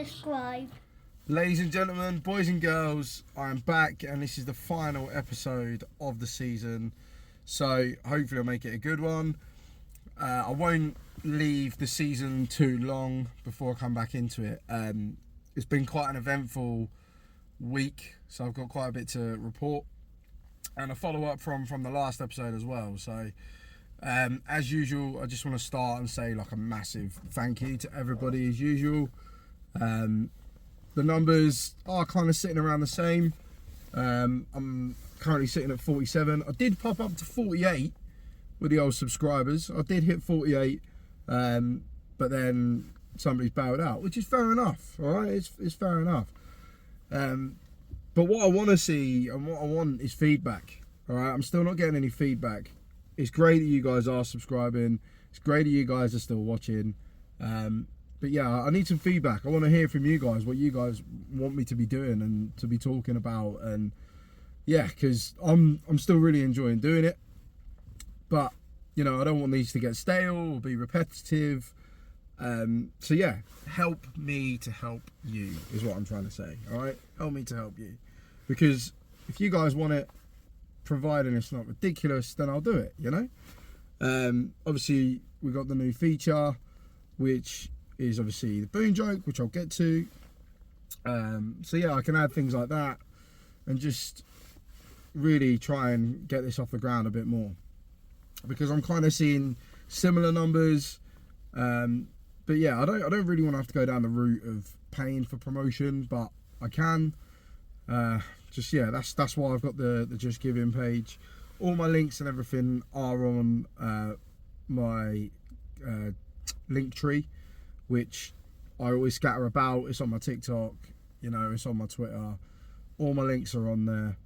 subscribe. Ladies and gentlemen, boys and girls, I'm back and this is the final episode of the season. So hopefully I'll make it a good one. I won't leave the season too long before I come back into it. It's been quite an eventful week, so I've got quite a bit to report. And a follow-up from the last episode as well. So as usual, I just want to start and say like a massive thank you to everybody as usual. The numbers are kind of sitting around the same. I'm currently sitting at 47. I did pop up to 48 with the old subscribers. I did hit 48, but then somebody's bowed out, which is fair enough. All right, it's fair enough. But what I want to see and what I want is feedback. All right, I'm still not getting any feedback. It's great that you guys are subscribing. It's great that you guys are still watching. But yeah, I need some feedback. I want to hear from you guys what you guys want me to be doing and to be talking about. And yeah, because I'm still really enjoying doing it. But you know, I don't want these to get stale or be repetitive. So yeah, help me to help you is what I'm trying to say. All right, help me to help you, because if you guys want it, providing it's not ridiculous, then I'll do it. You know. Obviously we got the new feature, which is obviously the boon joke, which I'll get to. So yeah, I can add things like that and just really try and get this off the ground a bit more, because I'm kind of seeing similar numbers. But yeah, I don't really want to have to go down the route of paying for promotion, but I can. Just yeah, that's why I've got the Just Giving page. All my links and everything are on my link tree, which I always scatter about. It's on my TikTok, you know, it's on my Twitter. All my links are on there.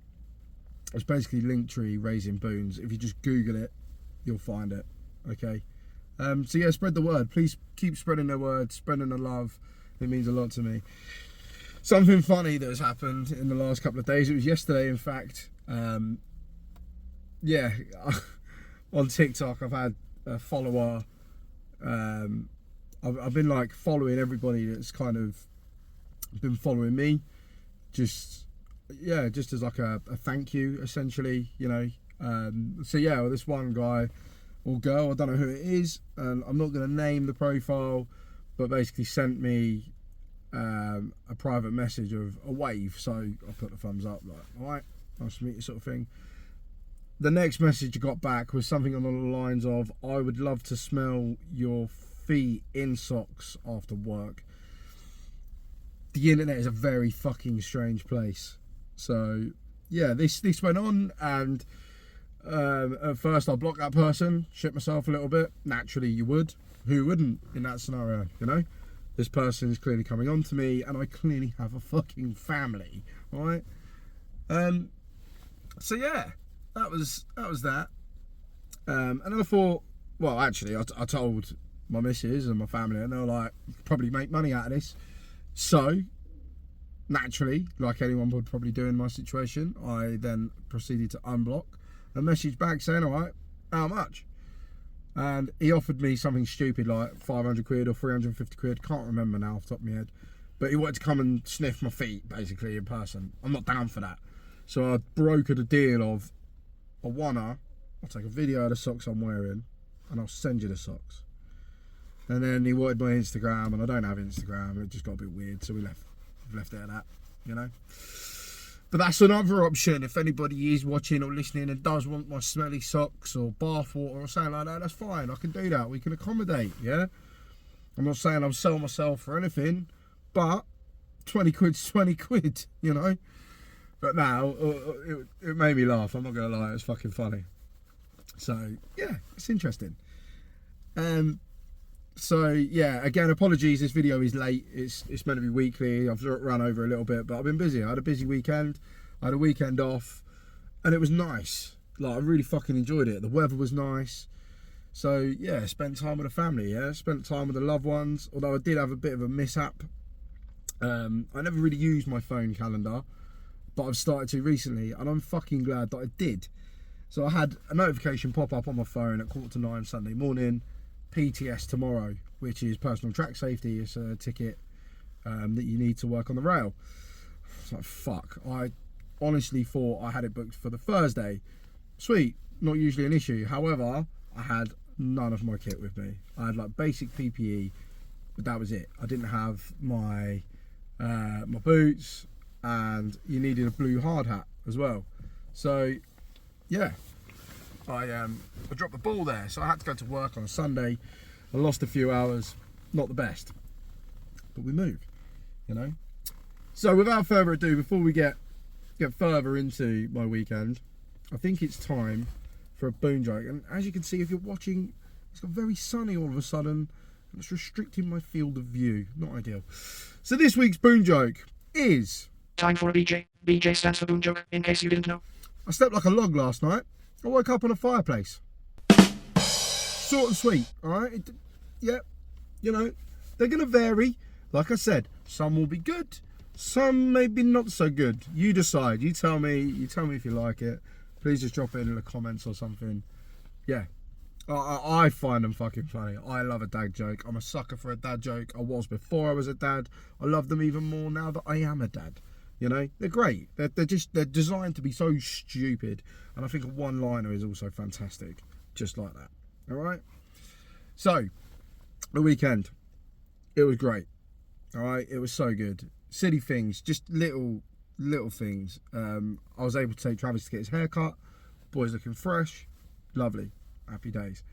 It's basically Linktree Raising Boons. If you just Google it, you'll find it. Okay. So yeah, spread the word. Please keep spreading the word, spreading the love. It means a lot to me. Something funny that has happened in the last couple of days. It was yesterday, in fact. Yeah, on TikTok, I've had a follower. I've been like following everybody that's kind of been following me, just as like a thank you, essentially, you know. So yeah, well, this one guy or girl, I don't know who it is, and I'm not going to name the profile, but basically sent me a private message of a wave. So I put the thumbs up, like, all right, nice to meet you, sort of thing. The next message I got back was something along the lines of, I would love to smell your feet in socks after work. The internet is a very fucking strange place. So yeah, this went on, and at first I blocked that person, shit myself a little bit. Naturally you would. Who wouldn't in that scenario, you know? This person is clearly coming on to me, and I clearly have a fucking family, right? So yeah, that was that. And then I thought, well, actually I told my missus and my family, and they were like, you could probably make money out of this. So naturally, like anyone would probably do in my situation, I then proceeded to unblock and message back saying, all right, how much? And he offered me something stupid like 500 quid or 350 quid, can't remember now off the top of my head, but he wanted to come and sniff my feet basically in person. I'm not down for that. So I brokered a deal of, I'll take a video of the socks I'm wearing and I'll send you the socks. And then he wanted my Instagram, and I don't have Instagram. It just got a bit weird, so we left it at that, you know. But that's another option. If anybody is watching or listening and does want my smelly socks or bath water or something like that, that's fine. I can do that. We can accommodate, yeah. I'm not saying I'm selling myself for anything, but 20 quid's 20 quid, you know. But now it made me laugh. I'm not gonna lie, it was fucking funny. So yeah, it's interesting. So yeah, again, apologies, this video is late. It's meant to be weekly. I've run over a little bit, but I've been busy. I had a busy weekend. I had a weekend off, and it was nice. Like, I really fucking enjoyed it. The weather was nice. So yeah, spent time with the family, yeah. Spent time with the loved ones, although I did have a bit of a mishap. I never really used my phone calendar, but I've started to recently, and I'm fucking glad that I did. So I had a notification pop up on my phone at 9:15 Sunday morning. PTS tomorrow, which is personal track safety. It's a ticket that you need to work on the rail. It's like, fuck. I honestly thought I had it booked for the Thursday. Sweet, not usually an issue. However, I had none of my kit with me. I had like basic PPE, but that was it. I didn't have my my boots, and you needed a blue hard hat as well. So yeah, I dropped the ball there. So I had to go to work on a Sunday. I lost a few hours. Not the best, but we moved, you know. So without further ado, before we get further into my weekend, I think it's time for a boom joke. And as you can see, if you're watching, it's got very sunny all of a sudden, and it's restricting my field of view. Not ideal. So this week's boom joke is... Time for a BJ. BJ stands for boom joke, in case you didn't know. I slept like a log last night. I woke up on a fireplace. Short and sweet, alright? Yeah, you know, they're going to vary. Like I said, some will be good, some maybe not so good. You decide. You tell me if you like it. Please just drop it in the comments or something. Yeah. I find them fucking funny. I love a dad joke. I'm a sucker for a dad joke. I was before I was a dad. I love them even more now that I am a dad. You know, they're great. They're designed to be so stupid. And I think a one-liner is also fantastic. Just like that. All right? So, the weekend. It was great. All right? It was so good. Silly things. Just little things. I was able to take Travis to get his haircut. Boy's looking fresh. Lovely. Happy days.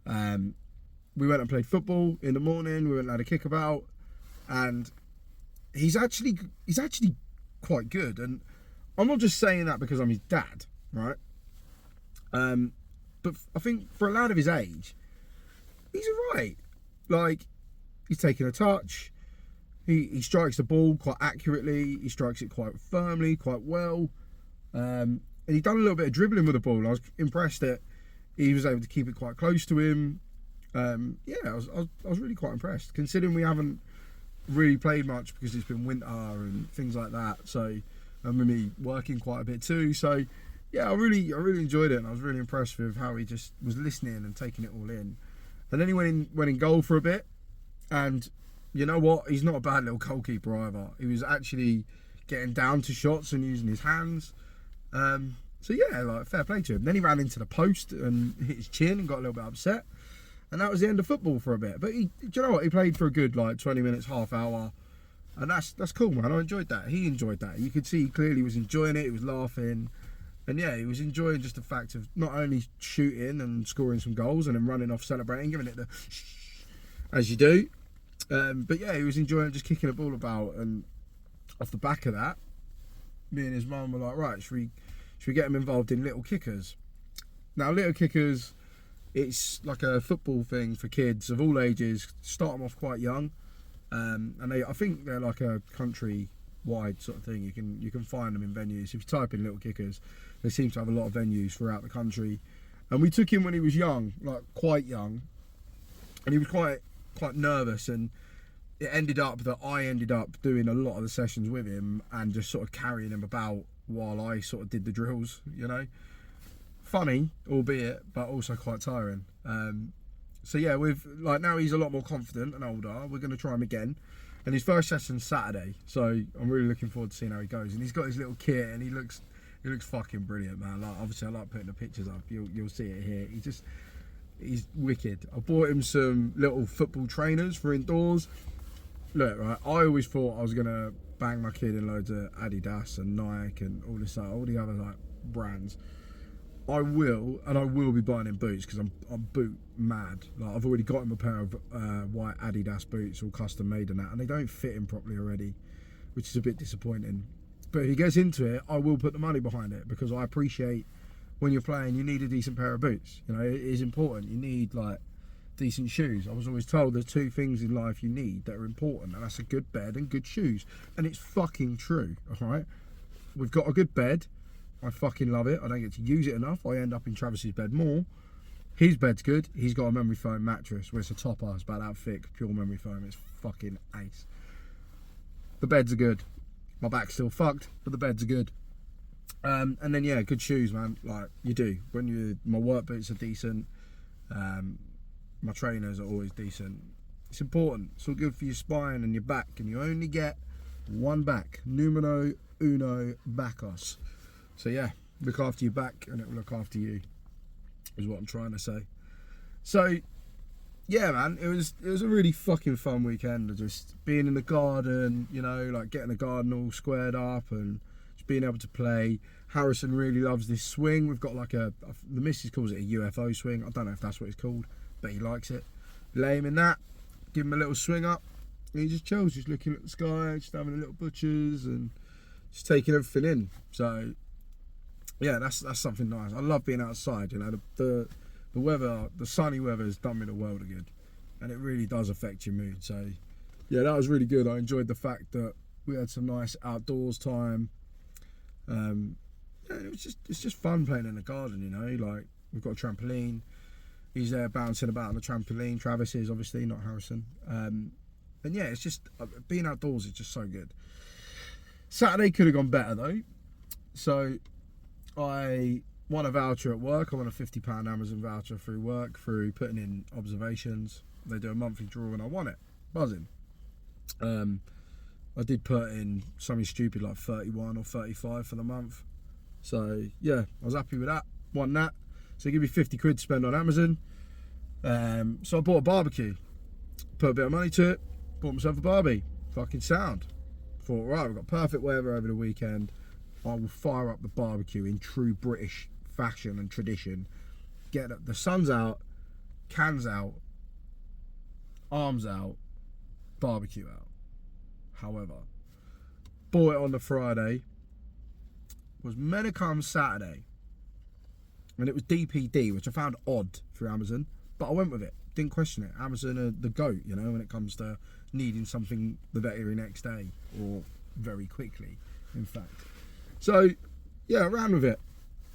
We went and played football in the morning. We went and had a kickabout, and he's actually quite good. And I'm not just saying that because I'm his dad, right? But I think for a lad of his age, he's alright. Like, he's taking a touch. He strikes the ball quite accurately. He strikes it quite firmly, quite well. And he done a little bit of dribbling with the ball. I was impressed that he was able to keep it quite close to him. Yeah, I was really quite impressed, considering we haven't really played much because it's been winter and things like that. So, and with me working quite a bit too. So, yeah, I really enjoyed it, and I was really impressed with how he just was listening and taking it all in. And then he went in goal for a bit, and you know what? He's not a bad little goalkeeper either. He was actually getting down to shots and using his hands. So yeah, like, fair play to him. Then he ran into the post and hit his chin and got a little bit upset. And that was the end of football for a bit. But do you know what? He played for a good 20 minutes, half hour. And that's cool, man. I enjoyed that. He enjoyed that. You could see he clearly was enjoying it. He was laughing. And yeah, he was enjoying just the fact of not only shooting and scoring some goals and then running off celebrating, giving it the as you do. But yeah, he was enjoying just kicking the ball about. And off the back of that, me and his mum were like, right, should we get him involved in Little Kickers? Now, Little Kickers, it's like a football thing for kids of all ages. Start them off quite young, and I think they're like a country-wide sort of thing. You can find them in venues. If you type in Little Kickers, they seem to have a lot of venues throughout the country. And we took him when he was young, like quite young, and he was quite nervous. And it ended up that I ended up doing a lot of the sessions with him and just sort of carrying him about while I sort of did the drills, you know. Funny, albeit, but also quite tiring. So yeah, now he's a lot more confident and older. We're going to try him again, and his first session's Saturday. So I'm really looking forward to seeing how he goes. And he's got his little kit, and he looks fucking brilliant, man. Like, obviously, I like putting the pictures up. You'll see it here. He's wicked. I bought him some little football trainers for indoors. Look, right, I always thought I was gonna bang my kid in loads of Adidas and Nike and all the other like brands. I will be buying him boots because I'm boot mad. Like, I've already got him a pair of white Adidas boots, all custom made and that, and they don't fit him properly already, which is a bit disappointing. But if he gets into it, I will put the money behind it, because I appreciate when you're playing, you need a decent pair of boots. You know, it is important. You need like decent shoes. I was always told there's two things in life you need that are important, and that's a good bed and good shoes. And it's fucking true, all right? We've got a good bed. I fucking love it. I don't get to use it enough. I end up in Travis's bed more. His bed's good. He's got a memory foam mattress where it's a topper. It's about that thick, pure memory foam. It's fucking ace. The beds are good. My back's still fucked, but the beds are good. And then yeah, good shoes, man. Like, you do. My work boots are decent. My trainers are always decent. It's important. It's all good for your spine and your back, and you only get one back. Numero uno backos. So yeah, look after your back and it will look after you, is what I'm trying to say. So yeah, man, it was a really fucking fun weekend of just being in the garden, you know, like getting the garden all squared up and just being able to play. Harrison really loves this swing. We've got like the missus calls it a UFO swing. I don't know if that's what it's called, but he likes it. Lay him in that, give him a little swing up, and he just chills, just looking at the sky, just having a little butchers and just taking everything in. So yeah, that's something nice. I love being outside, you know, the weather, the sunny weather has done me the world of good, and it really does affect your mood. So yeah, that was really good. I enjoyed the fact that we had some nice outdoors time. Yeah, it's just fun playing in the garden, you know. Like, we've got a trampoline. He's there bouncing about on the trampoline. Travis is, obviously, not Harrison. And yeah, it's just being outdoors is just so good. Saturday could have gone better though. So I won a voucher at work. I won a £50 Amazon voucher through work, through putting in observations. They do a monthly draw and I won it. Buzzing. I did put in something stupid like 31 or 35 for the month. So yeah, I was happy with that. Won that. So they give me 50 quid to spend on Amazon. So I bought a barbecue. Put a bit of money to it. Bought myself a barbie. Fucking sound. Thought, right, we've got perfect weather over the weekend. I will fire up the barbecue in true British fashion and tradition. Get the sun's out, cans out, arms out, barbecue out. However, bought it on the Friday. Was meant to come Saturday, and it was DPD, which I found odd through Amazon, but I went with it. Didn't question it. Amazon are the GOAT, you know, when it comes to needing something the very next day, or very quickly, in fact. So yeah, I ran with it.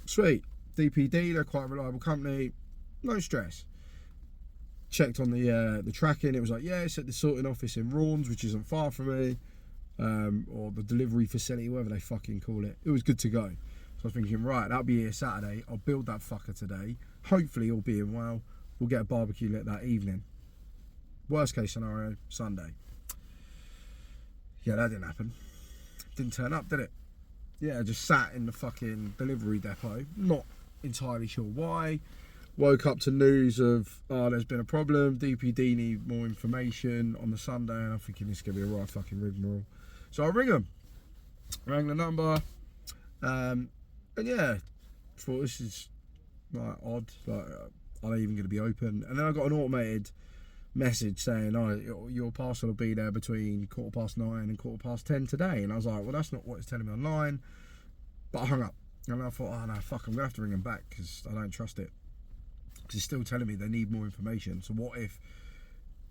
Sweet. DPD, they're quite a reliable company. No stress. Checked on the tracking. It was like, yeah, it's at the sorting office in Rawns, which isn't far from me, or the delivery facility, whatever they fucking call it. It was good to go. So I was thinking, right, that'll be here Saturday. I'll build that fucker today. Hopefully, all being well, we'll get a barbecue lit that evening. Worst case scenario, Sunday. Yeah, that didn't happen. Didn't turn up, did it? Yeah, I just sat in the fucking delivery depot. Not entirely sure why. Woke up to news of, oh, there's been a problem. DPD need more information on the Sunday, and I'm thinking this is going to be a right fucking rigmarole. So I ring them. Rang the number. And yeah, thought this is like odd. Like, are they even going to be open? And then I got an automated message saying, oh, your parcel will be there between 9:15 and 10:15 today. And I was like, well, that's not what it's telling me online. But I hung up. And I thought, oh no, fuck, I'm going to have to ring them back because I don't trust it. Because it's still telling me they need more information. So what if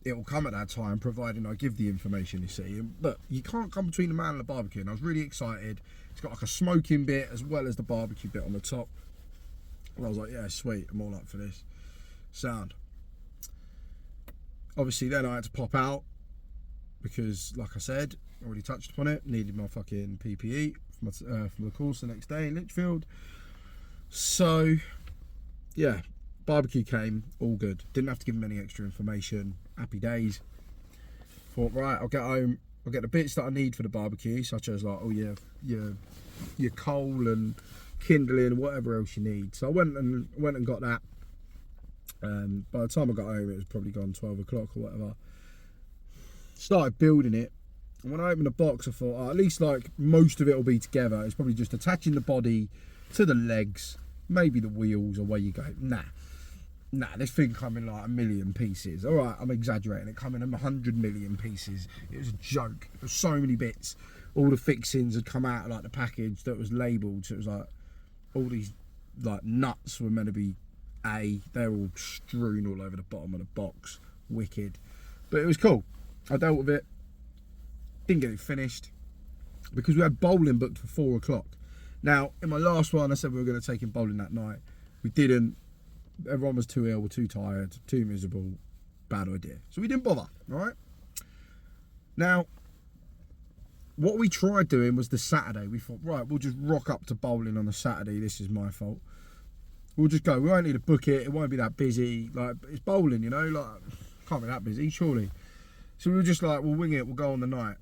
it will come at that time, providing I give the information, you see? And look, you can't come between the man and the barbecue. And I was really excited. It's got like a smoking bit as well as the barbecue bit on the top. And I was like, yeah, sweet, I'm all up for this. Sound. Obviously then I had to pop out because, like I said, I already touched upon it, needed my fucking PPE for the course the next day in Lichfield. So yeah, barbecue came, all good. Didn't have to give him any extra information. Happy days. Thought, right, I'll get home, I'll get the bits that I need for the barbecue, such as like, oh yeah, your coal and kindling, whatever else you need. So I went and got that. By the time I got home, it was probably gone 12 o'clock or whatever. Started building it, and when I opened the box, I thought, oh, at least like most of it will be together. It's probably just attaching the body to the legs, maybe the wheels, or where you go. Nah, this thing come in like 1 million pieces. All right, I'm exaggerating. It come in 100 million pieces. It was a joke. There were so many bits. All the fixings had come out of like the package that was labelled. So it was like all these like nuts were meant to be they're all strewn all over the bottom of the box. Wicked. But it was cool. I dealt with it. Didn't get it finished because we had bowling booked for 4 o'clock. Now, in my last one, I said we were going to take him bowling that night. We didn't. Everyone was too ill, too tired, too miserable. Bad idea. So we didn't bother, right? Now, what we tried doing was the Saturday. We thought, right, we'll just rock up to bowling on the Saturday. This is my fault. We'll just go. We won't need to book it. It won't be that busy. Like, it's bowling, you know. Like, can't be that busy, surely. So we were just like, we'll wing it, we'll go on the night,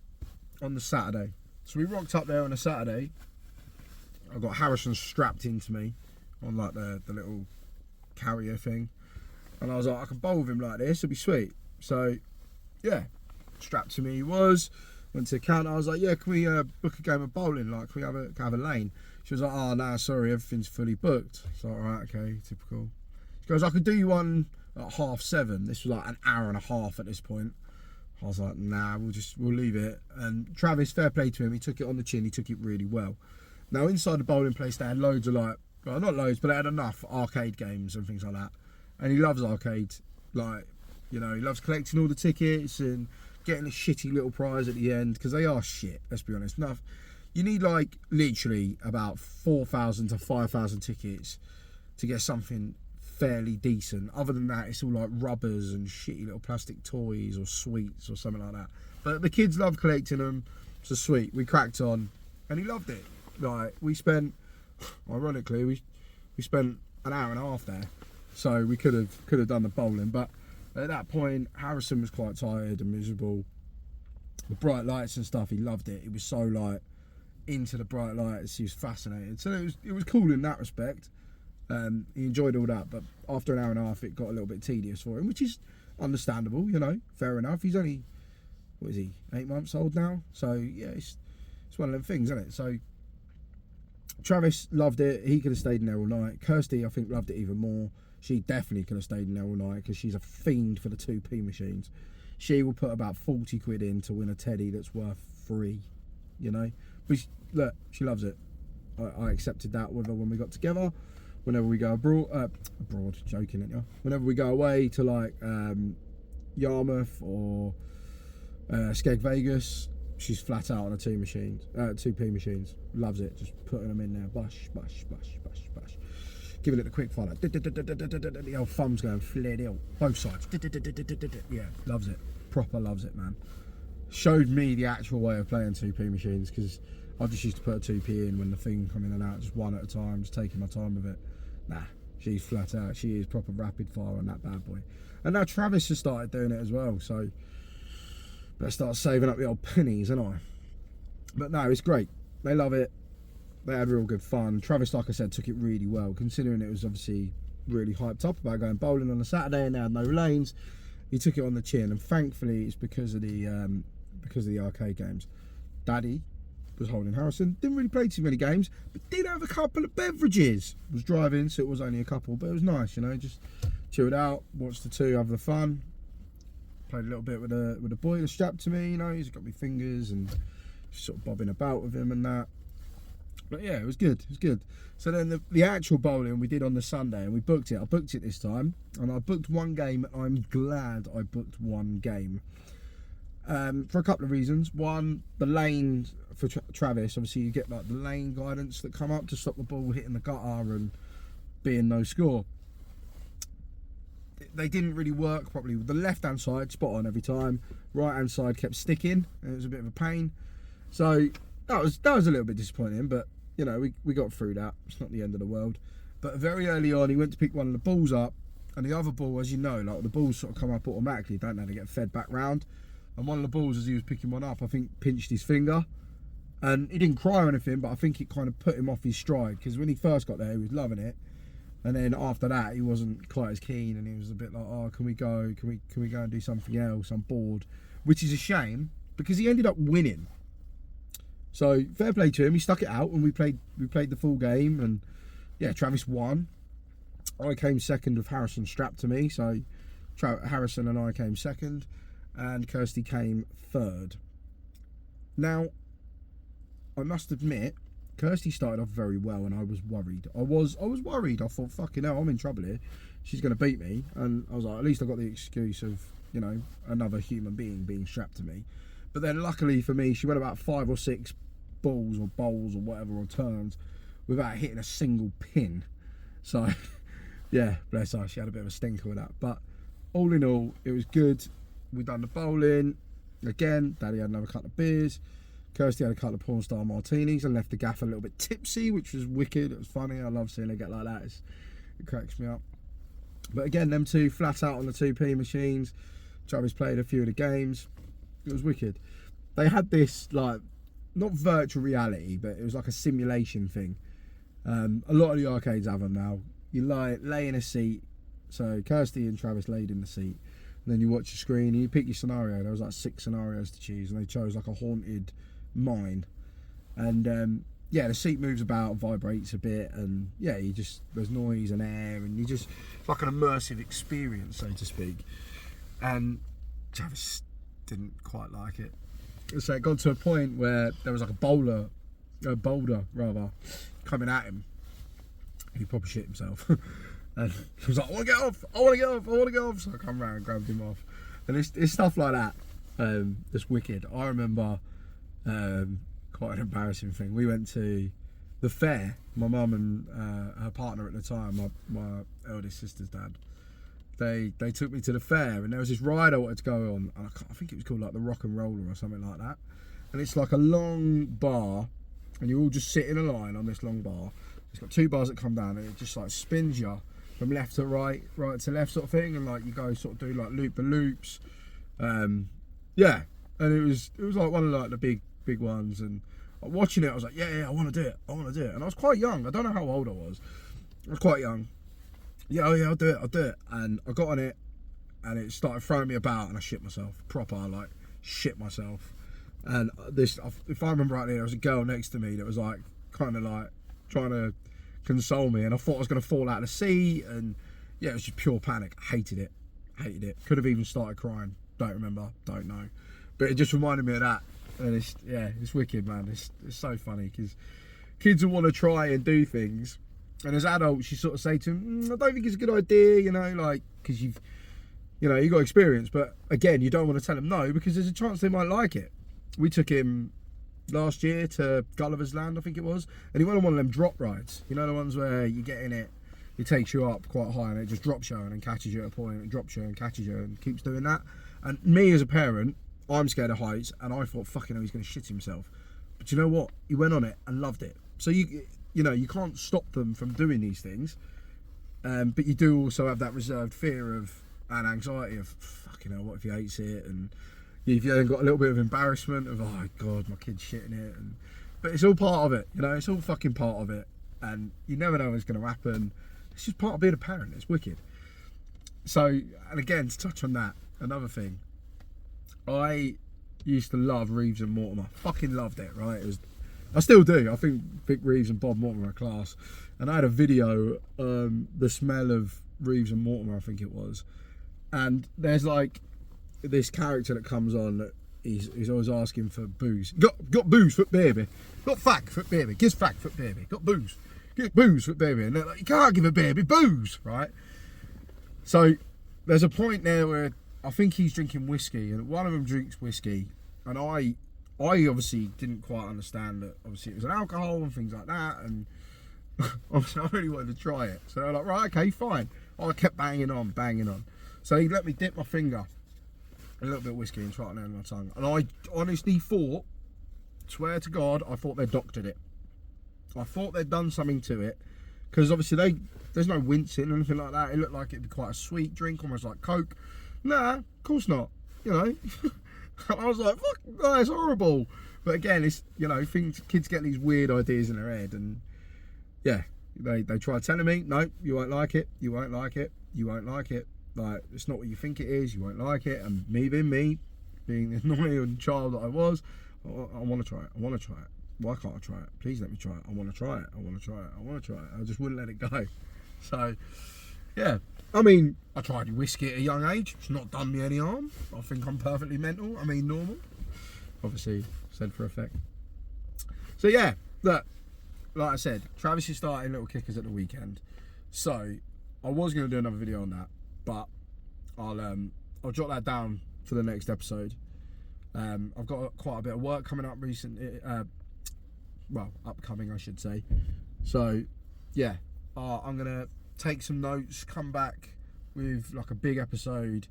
on the Saturday. So we rocked up there on a Saturday. I got Harrison strapped into me on like the little carrier thing. And I was like, I can bowl with him like this, it'll be sweet. So, yeah, strapped to me he was. Went to the counter, I was like, yeah, can we book a game of bowling? Like, can we have a lane? She was like, oh, no, sorry, everything's fully booked. So, all right, okay, typical. She goes, I could do you one at 7:30. This was like an hour and a half at this point. I was like, nah, we'll leave it. And Travis, fair play to him, he took it on the chin, he took it really well. Now, inside the bowling place, they had loads of like, well, not loads, but they had enough arcade games and things like that. And he loves arcade. Like, you know, he loves collecting all the tickets and getting a shitty little prize at the end, because they are shit, let's be honest. Enough. You need like literally about 4,000 to 5,000 tickets to get something fairly decent. Other than that, it's all like rubbers and shitty little plastic toys or sweets or something like that. But the kids love collecting them, so sweet. We cracked on and he loved it. Like, we spent, ironically, we spent an hour and a half there, so we could have done the bowling, but at that point Harrison was quite tired and miserable. The bright lights and stuff, he loved it. He was so like into the bright lights, he was fascinated. So it was cool in that respect. He enjoyed all that, but after an hour and a half it got a little bit tedious for him, which is understandable, you know, fair enough. He's only, what is he, 8 months old now? So yeah, it's one of them things, isn't it? So Travis loved it. He could have stayed in there all night. Kirsty, I think, loved it even more. She definitely could have stayed in there all night because she's a fiend for the 2p machines. She will put about 40 quid in to win a teddy that's worth 3, you know. But look, she loves it. I accepted that with her when we got together. Whenever we go abroad, joking at you. Whenever we go away to like Yarmouth or Skeg Vegas, she's flat out on the 2p machines. Loves it. Just putting them in there. Bush, bush, bush, bush, bush. Giving it a quick fire. The old thumb's going flared out. Both sides. Yeah, loves it. Proper loves it, man. Showed me the actual way of playing 2p machines, because I just used to put a 2p in when the thing come in and out, just one at a time, just taking my time with it. Nah, she's flat out. She is proper rapid fire on that bad boy. And now Travis has started doing it as well, so better start saving up the old pennies, ain't I? But no, it's great. They love it. They had real good fun. Travis, like I said, took it really well, considering it was obviously really hyped up about going bowling on a Saturday and they had no lanes. He took it on the chin, and thankfully it's because of the arcade games. Daddy was holding Harrison, didn't really play too many games, but did have a couple of beverages. Was driving, so it was only a couple, but it was nice, you know, just chilled out, watched the two, have the fun. Played a little bit with the boy that's strapped to me, you know, he's got me fingers and sort of bobbing about with him and that. But yeah, it was good. It was good. So then the actual bowling we did on the Sunday, and we booked it. I booked it this time, and I booked one game. I'm glad I booked one game for a couple of reasons. One, the lane for Travis. Obviously, you get like the lane guidance that come up to stop the ball hitting the gutter and being no score. They didn't really work properly. The left-hand side, spot on every time. Right-hand side kept sticking, and it was a bit of a pain. So that was a little bit disappointing, but you know, we got through that. It's not the end of the world. But very early on, he went to pick one of the balls up, and the other ball, as you know, like the balls sort of come up automatically, don't they? They get fed back round. And one of the balls, as he was picking one up, I think pinched his finger. And he didn't cry or anything, but I think it kind of put him off his stride, because when he first got there, he was loving it. And then after that, he wasn't quite as keen, and he was a bit like, oh, can we go? Can we go and do something else? I'm bored. Which is a shame, because he ended up winning. So fair play to him. He stuck it out, and we played the full game, and yeah, Travis won. I came second with Harrison strapped to me, so Harrison and I came second, and Kirsty came third. Now, I must admit, Kirsty started off very well, and I was worried. I was worried. I thought, fucking hell, I'm in trouble here. She's going to beat me, and I was like, at least I got the excuse of, you know, another human being strapped to me. But then luckily for me, she went about 5 or 6 balls or bowls or whatever, or turns, without hitting a single pin. So, yeah, bless her, she had a bit of a stinker with that. But all in all, it was good. We done the bowling. Again, Daddy had another couple of beers. Kirsty had a couple of porn star martinis and left the gaff a little bit tipsy, which was wicked. It was funny. I love seeing her get like that. It cracks me up. But again, them two flat out on the 2p machines. Travis played a few of the games. It was wicked. They had this like not virtual reality, but it was like a simulation thing. A lot of the arcades have them now. You lay in a seat. So Kirsty and Travis laid in the seat, and then you watch the screen and you pick your scenario. There was like 6 scenarios to choose, and they chose like a haunted mine. And yeah, the seat moves about, vibrates a bit, and yeah, there's noise and air, and it's like an immersive experience, so to speak. And Travis didn't quite like it. So it got to a point where there was like a boulder rather, coming at him. He probably shit himself. And he was like, I want to get off, I want to get off, I want to get off. So I come round and grabbed him off. And it's stuff like that. That's wicked. I remember quite an embarrassing thing. We went to the fair. My mum and her partner at the time, my eldest sister's dad, they took me to the fair, and there was this ride I wanted to go on. And I think it was called like the Rock and Roller or something like that. And it's like a long bar, and you all just sit in a line on this long bar. It's got 2 bars that come down, and it just like spins you from left to right, right to left sort of thing, and like you go sort of do like loop the loops. Yeah, and it was like one of like the big ones, and watching it I was like, yeah, I want to do it, and I was quite young. I don't know how old I was quite young. Yeah, I'll do it, and I got on it, and it started throwing me about, and I shit myself proper, like shit myself. And if I remember rightly, there was a girl next to me that was like kind of like trying to console me, and I thought I was going to fall out of the seat, and yeah, it was just pure panic. Hated it. Could have even started crying. Don't remember, don't know, but it just reminded me of that. And it's wicked, man. It's so funny because kids will want to try and do things, and as adults you sort of say to them, I don't think it's a good idea, you know, like because you got experience, but again, you don't want to tell them no because there's a chance they might like it. We took him last year to Gulliver's Land, I think it was, and he went on one of them drop rides. You know, the ones where you get in it, it takes you up quite high, and it just drops you and then catches you at a point, and it drops you and catches you and keeps doing that. And me as a parent, I'm scared of heights, and I thought, fucking hell, he's going to shit himself. But you know what? He went on it and loved it. So you can't stop them from doing these things, but you do also have that reserved fear of and anxiety of, fucking hell, what if he hates it? And if you then got a little bit of embarrassment of, oh god, my kid's shitting it, but it's all part of it, you know, it's all fucking part of it, and you never know what's going to happen. It's just part of being a parent. It's wicked. So, and again, to touch on that, another thing, I used to love Reeves and Mortimer. Fucking loved it, right? I still do. I think Vic Reeves and Bob Mortimer are class. And I had a video, the smell of Reeves and Mortimer, I think it was, and there's like this character that comes on that he's always asking for booze. Got booze for baby. Got fact for baby. Gives fact for baby. Got booze. Get booze for baby. And they're like, you can't give a baby booze, right? So there's a point there where I think he's drinking whiskey, and one of them drinks whiskey, and I obviously didn't quite understand that obviously it was an alcohol and things like that, and obviously I really wanted to try it. So they're like, right, okay, fine. I kept banging on. So he let me dip my finger a little bit of whiskey and try it down my tongue. And I honestly thought, swear to God, I thought they doctored it. I thought they'd done something to it. Because obviously there's no wincing or anything like that. It looked like it'd be quite a sweet drink, almost like Coke. Nah, of course not. You know. I was like, fuck, no, it's horrible. But again, it's, you know, kids get these weird ideas in their head. And yeah, they try telling me, no, you won't like it. You won't like it. You won't like it. Like, it's not what you think it is, you won't like it. And me being the annoying child that I was, I want to try it. Why can't I try it? Please let me try it. I want to try it. I just wouldn't let it go. So, yeah. I mean, I tried whiskey at a young age. It's not done me any harm. I think I'm perfectly mental. I mean, normal. Obviously, said for effect. So, yeah. Look, like I said, Travis is starting Little Kickers at the weekend. So, I was going to do another video on that. But I'll jot that down for the next episode. I've got quite a bit of work coming up upcoming, I should say. So yeah, I'm gonna take some notes, come back with like a big episode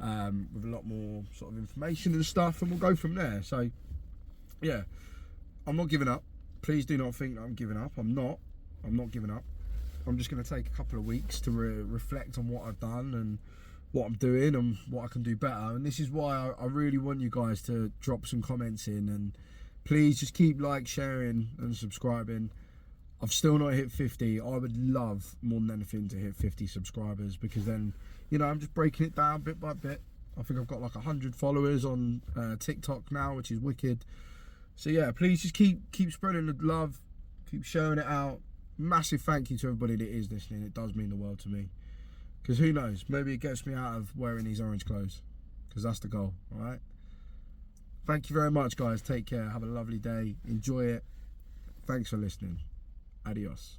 with a lot more sort of information and stuff, and we'll go from there. So yeah, I'm not giving up. Please do not think that I'm giving up. I'm not giving up. I'm just going to take a couple of weeks to reflect on what I've done and what I'm doing and what I can do better. And this is why I really want you guys to drop some comments in, and please just keep sharing and subscribing. I've still not hit 50. I would love more than anything to hit 50 subscribers, because then, I'm just breaking it down bit by bit. I think I've got 100 followers on TikTok now, which is wicked. So yeah, please just keep spreading the love, keep sharing it out. Massive thank you to everybody that is listening. It does mean the world to me. Because who knows, maybe it gets me out of wearing these orange clothes. Because that's the goal, alright? Thank you very much, guys. Take care. Have a lovely day. Enjoy it. Thanks for listening. Adios.